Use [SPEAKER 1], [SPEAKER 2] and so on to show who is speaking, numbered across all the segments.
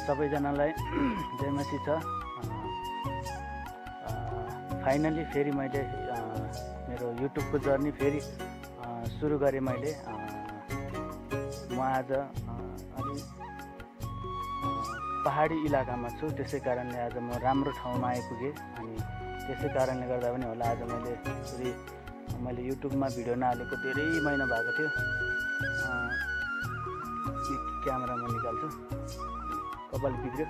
[SPEAKER 1] सबैजनालाई जयमसी छ। फाइनली फेरि मैले मेरो युट्युबको जर्नी फेरि सुरु गरेँ मैले। म आज अलि पहाडी इलाकामा छु, त्यसै कारणले आज म राम्रो ठाउँमा आइपुगेँ। अनि त्यसै कारणले गर्दा पनि होला आज मैले युट्युबमा भिडियो नहालेको धेरै महिना भएको थियो। क्यामेरामा निकाल्छु, कपाल बिग्रियो।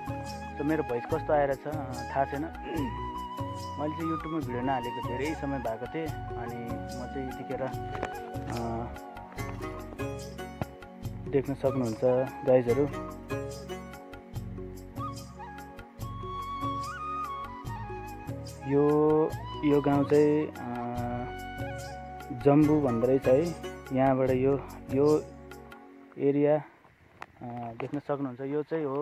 [SPEAKER 1] सो मेरो भोइस कस्तो आएर छ थाहा छैन। मैले चाहिँ युट्युबमा भिडियो नहालेको धेरै समय भएको थिएँ। अनि म चाहिँ यतिखेर देख्न सक्नुहुन्छ गाइजहरू, यो गाउँ चाहिँ जम्बु भन्दो रहेछ है। यहाँबाट यो एरिया देख्न सक्नुहुन्छ। यो चाहिँ हो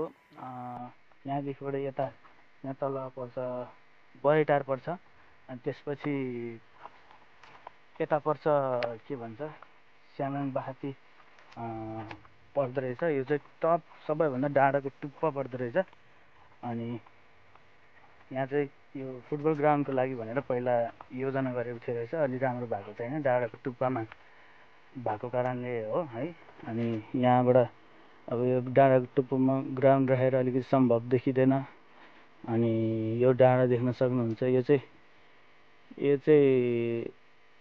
[SPEAKER 1] यहाँदेखिबाट यहाँ तल पर्छ बरेटार पर्छ। अनि त्यसपछि यता पर्छ के भन्छ स्यामाङ बाखाती पर्दो रहेछ। यो चाहिँ टप सबैभन्दा डाँडाको टुप्पा पर्दो रहेछ। अनि यहाँ चाहिँ यो फुटबल ग्राउन्डको लागि भनेर पहिला योजना गरेको थियो रहेछ। अलि राम्रो भएको छैन, डाँडाको टुप्पामा भएको कारणले हो है। अनि यहाँबाट अब यो डाँडाको टुप्पोमा ग्राउन्ड राखेर अलिकति सम्भव देखिँदैन। अनि यो डाँडा देख्न सक्नुहुन्छ।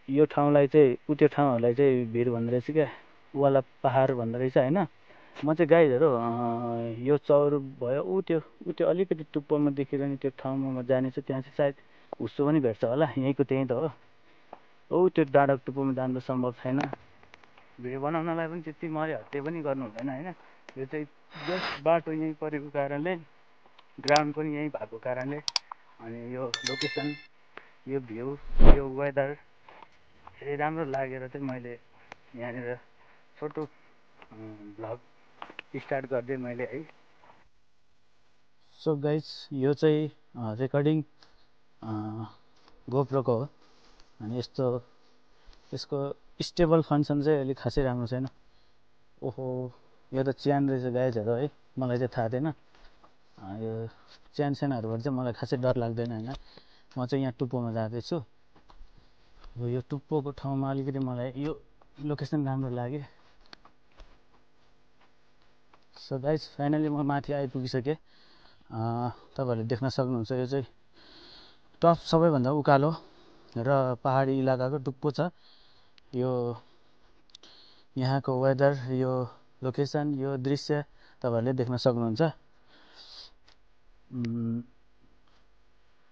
[SPEAKER 1] यो ठाउँलाई चाहिँ त्यो ठाउँहरूलाई चाहिँ भिर भन्दो रहेछ क्या, वाला पहाड भन्दो रहेछ होइन। म चाहिँ गाइजहरू यो चौर भयो त्यो अलिकति टुप्पोमा देखिरहने त्यो ठाउँमा म जानेछु। त्यहाँ चाहिँ सायद हुस्सो पनि भेट्छ होला, यहीँको त्यहीँ त हो। त्यो डाँडाको टुप्पोमा जानु त सम्भव छैन। भिडियो बनाउनलाई पनि त्यति मरे हत्ते पनि गर्नु हुँदैन होइन। यो चाहिँ जस्ट बाटो यहीँ परेको कारणले, ग्राउन्ड पनि यहीँ भएको कारणले, अनि यो लोकेसन, यो भ्यू, यो वेदर धेरै राम्रो लागेर चाहिँ मैले यहाँनिर छोटो भ्लग स्टार्ट गरिदिएँ मैले है। सो गाइज, यो चाहिँ रेकर्डिङ गोप्रोको हो। अनि यसको स्टेबल फङ्सन चाहिँ अलिक खासै राम्रो छैन। ओहो, यो त च्यान रहेछ गाइजहरू है, मलाई चाहिँ थाहा थिएन। यो च्यानहरूबाट चाहिँ मलाई खासै डर लाग्दैन होइन। म चाहिँ यहाँ टुप्पोमा जाँदैछु। यो टुप्पोको ठाउँमा अलिकति मलाई यो लोकेसन राम्रो लाग्यो। सो गाइज, फाइनली म माथि आइपुगिसकेँ। तपाईँहरूले देख्न सक्नुहुन्छ यो चाहिँ टप सबैभन्दा उकालो र पहाडी इलाकाको टुप्पो छ। यो यहाँको वेदर, यो लोकेसन, यो दृश्य तपाईँहरूले देख्न सक्नुहुन्छ।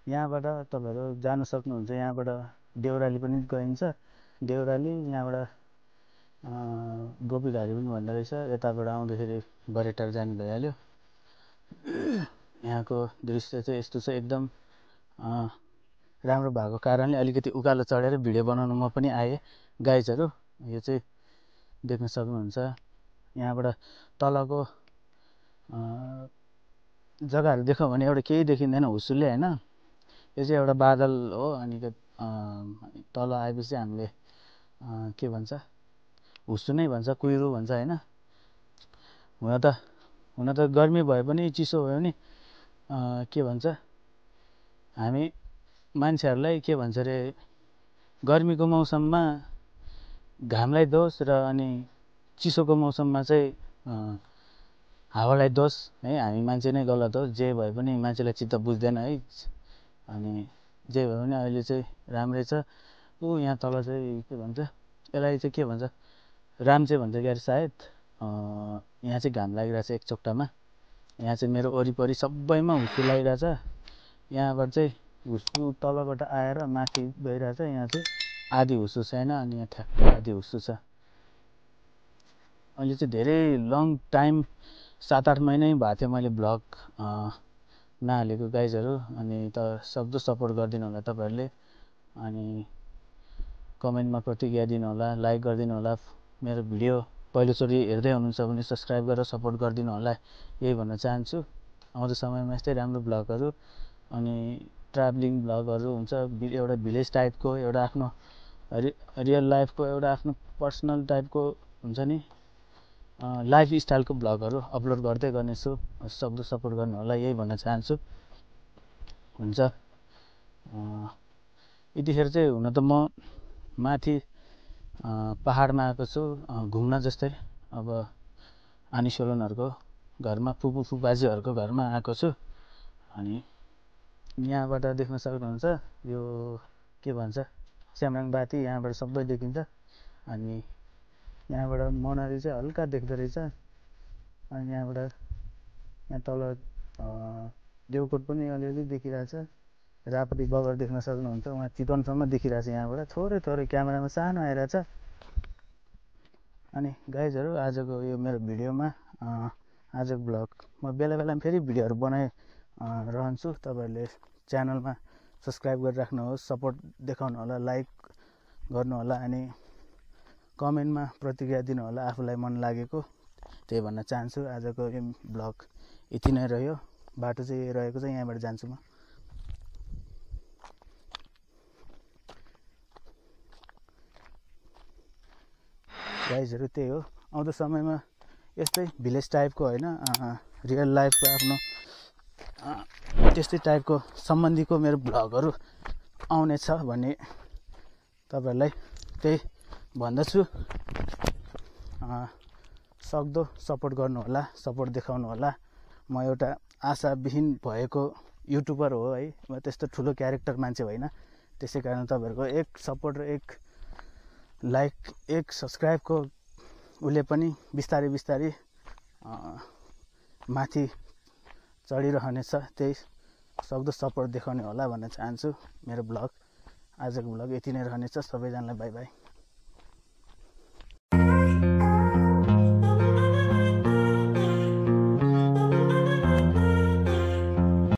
[SPEAKER 1] यहाँबाट तपाईँहरू जान सक्नुहुन्छ। यहाँबाट देउराली पनि गइन्छ। देउराली यहाँबाट गोपीघारी पनि भन्दो रहेछ। यताबाट आउँदाखेरि बरेटार जानु भइहाल्यो। यहाँको दृश्य चाहिँ यस्तो छ, एकदम राम्रो भएको कारणले अलिकति उकालो चढेर भिडियो बनाउनु म पनि आएँ गाइजहरू। यो चाहिँ देख्न सक्नुहुन्छ। यहाँबाट तलको जग्गाहरू देख्यो भने एउटा केही देखिँदैन, हुस्सुले होइन। यो चाहिँ एउटा बादल हो। अनि तल आएपछि हामीले के भन्छ, हुस्सु नै भन्छ, कुहिरो भन्छ होइन। हुन त गर्मी भए पनि चिसो भयो भने के भन्छ, हामी मान्छेहरूलाई के भन्छ अरे, गर्मीको मौसममा घामलाई दोष र अनि चिसोको मौसममा चाहिँ हावालाई दोष है। हामी मान्छे नै गलत हो। जे भए पनि मान्छेलाई चित्त बुझ्दैन है। अनि जे भए पनि अहिले चाहिँ राम्रै छ। यहाँ तल चाहिँ के भन्छ, यसलाई चाहिँ के भन्छ, राम्चे भन्छ क्या सायद। यहाँ चाहिँ घाम लागिरहेछ एक चोक्टामा। यहाँ चाहिँ मेरो वरिपरि सबैमा हुस्सु लागिरहेछ। यहाँबाट चाहिँ हुस्सु तलबाट आएर माथि गइरहेछ। यहाँ चाहिँ आधी हुस्सु छैन, अनि यहाँ ठ्याक्कै आधी हुस्सु छ। अहिले चाहिँ धेरै लङ टाइम 7-8 महिनै भएको थियो मैले भ्लग नहालेको गाइजहरू। अनि सक्दो सपोर्ट गरिदिनु होला तपाईँहरूले। अनि कमेन्टमा प्रतिक्रिया दिनु होला, लाइक गरिदिनु होला। मेरो भिडियो पहिलोचोटि हेर्दै हुनुहुन्छ भने सब्सक्राइब गरेर सपोर्ट गरिदिनु होला, यही भन्न चाहन्छु। आउँदो समयमा यस्तै राम्रो भ्लगहरू अनि ट्राभलिङ भ्लगहरू हुन्छ। एउटा भिलेज टाइपको, एउटा आफ्नो रियल लाइफको, एउटा आफ्नो पर्सनल टाइपको हुन्छ नि, लाइफस्टाइलको भ्लगहरू अपलोड गर्दै गर्नेछु। सक्दो सपोर्ट गर्नु होला, यही भन्न चाहन्छु। हुन्छ, यतिखेर चाहिँ हुन त म माथि पहाडमा आएको छु घुम्न। जस्तै अब आनी सोलनहरूको घरमा, फुपूबाजेहरूको घरमा आएको छु। अनि यहाँबाट देख्न सक्नुहुन्छ यो के भन्छ स्याम्राङबाती, यहाँबाट सबै देखिन्छ। अनि यहाँबाट मनाली चाहिँ हल्का देख्दो रहेछ। अनि यहाँबाट यहाँ तल देवकोट पनि अलिअलि देखिरहेछ। राप्ती बगर देख्न सक्नुहुन्छ, उहाँ चितवनसम्म देखिरहेछ। यहाँबाट थोरै थोरै क्यामेरामा सानो आइरहेछ। अनि गाइजहरू, आजको यो मेरो भिडियोमा आजको भ्लग म बेला बेलामा फेरि भिडियोहरू रहन्छु। तपाईँहरूले च्यानलमा सब्सक्राइब गरिराख्नुहोस्, सपोर्ट देखाउनु होला, लाइक गर्नु होला, अनि कमेन्टमा प्रतिक्रिया दिनु होला आफूलाई मन लागेको। त्यही भन्न चाहन्छु। आजको यो भ्लग यति नै रह्यो। बाटो चाहिँ रहेको छ, यहाँबाट जान्छु म। गाइजहरू, त्यही हो, आउँदो समयमा यस्तै भिलेज टाइपको होइन, रियल लाइफको आफ्नो त्यस्तै टाइपको सम्बन्धीको मेरो भ्लगहरू आउनेछ भन्ने तपाईँहरूलाई त्यही भन्दछु। सक्दो सपोर्ट गर्नु होला, सपोर्ट देखाउनु होला। म एउटा आशाविहीन भएको युट्युबर हो है, म त्यस्तो ठुलो क्यारेक्टर मान्छे होइन। त्यसै कारण तपाईँहरूको एक सपोर्ट र एक लाइक, एक सब्सक्राइबको उसले पनि बिस्तारै बिस्तारै माथि चढिरहनेछ। त्यही सक्दो सपोर्ट देखाउने होला भन्न चाहन्छु। मेरो भ्लग, आजको भ्लग यति नै रहनेछ। सबैजनालाई बाई बाई।